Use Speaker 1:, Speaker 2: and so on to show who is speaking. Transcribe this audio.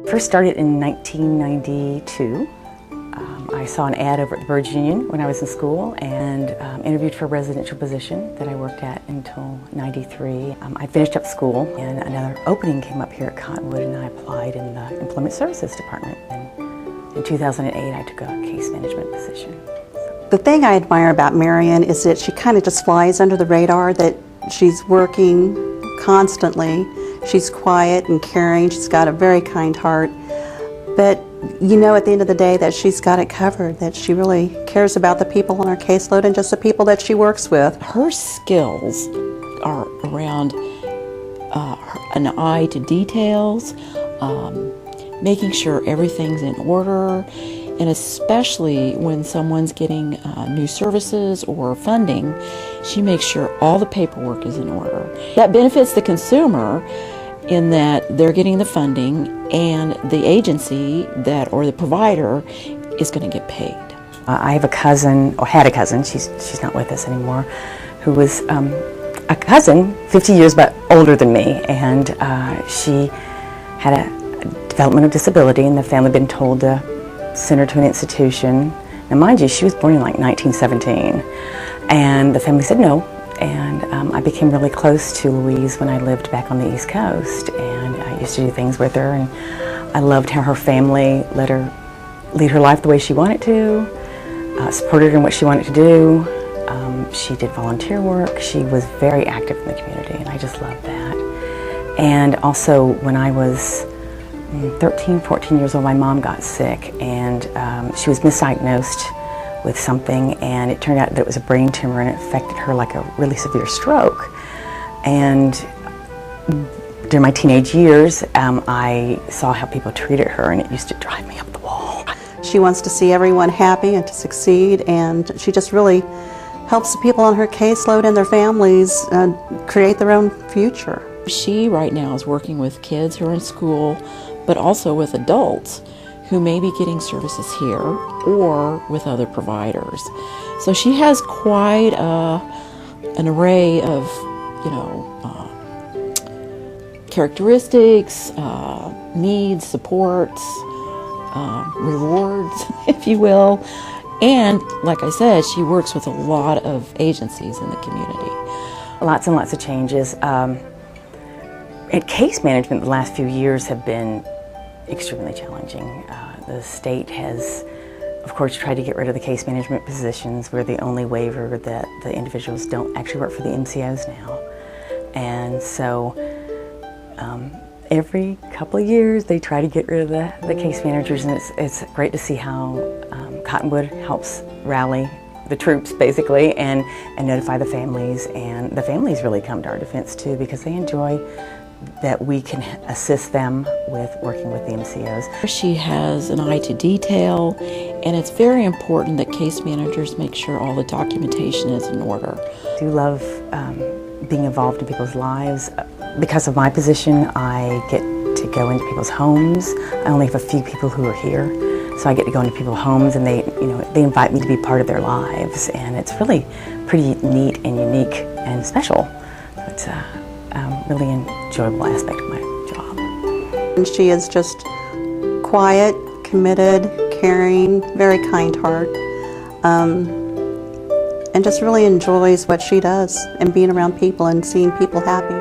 Speaker 1: First started in 1992. I saw an ad over at the Birds Union when I was in school and interviewed for a residential position that I worked at until '93. I finished up school and another opening came up here at Cottonwood and I applied in the Employment Services Department. And in 2008 I took a case management position.
Speaker 2: The thing I admire about Marion is that she kind of just flies under the radar, that she's working constantly. She's quiet and caring. She's got a very kind heart. But you know at the end of the day that she's got it covered, that she really cares about the people on her caseload and just the people that she works with.
Speaker 3: Her skills are around an eye to details, making sure everything's in order, and especially when someone's getting new services or funding, she makes sure all the paperwork is in order. That benefits the consumer in that they're getting the funding and the agency that or the provider is going to get paid.
Speaker 1: I have a cousin, or had a cousin, she's not with us anymore, who was a cousin 50 years but older than me, and she had a developmental disability and the family had been told to send her to an institution. Now mind you, she was born in like 1917 and the family said no. And I became really close to Louise when I lived back on the East Coast, and I used to do things with her, and I loved how her family let her lead her life the way she wanted to, supported her in what she wanted to do. She did volunteer work. She was very active in the community, and I just loved that. And also when I was 13, 14 years old, my mom got sick, and she was misdiagnosed with something, and it turned out that it was a brain tumor and it affected her like a really severe stroke. And during my teenage years, I saw how people treated her, and it used to drive me up the wall.
Speaker 2: She wants to see everyone happy and to succeed, and she just really helps the people on her caseload and their families create their own future.
Speaker 3: She right now is working with kids who are in school, but also with adults who may be getting services here or with other providers. So she has quite an array of, characteristics, needs, supports, rewards, if you will. And like I said, she works with a lot of agencies in the community.
Speaker 1: Lots and lots of changes. At case management, the last few years have been extremely challenging. The state has, of course, tried to get rid of the case management positions. We're the only waiver that the individuals don't actually work for the MCOs now. And so every couple of years they try to get rid of the case managers, and it's great to see how Cottonwood helps rally the troops basically and notify the families, and the families really come to our defense too because they enjoy that we can assist them with working with the MCOs. She
Speaker 3: has an eye to detail, and it's very important that case managers make sure all the documentation is in order.
Speaker 1: I do love being involved in people's lives. Because of my position, I get to go into people's homes. I only have a few people who are here, so I get to go into people's homes, and they invite me to be part of their lives, and it's really pretty neat and unique and special. It's really enjoyable aspect of my job.
Speaker 2: And she is just quiet, committed, caring, very kind heart, and just really enjoys what she does and being around people and seeing people happy.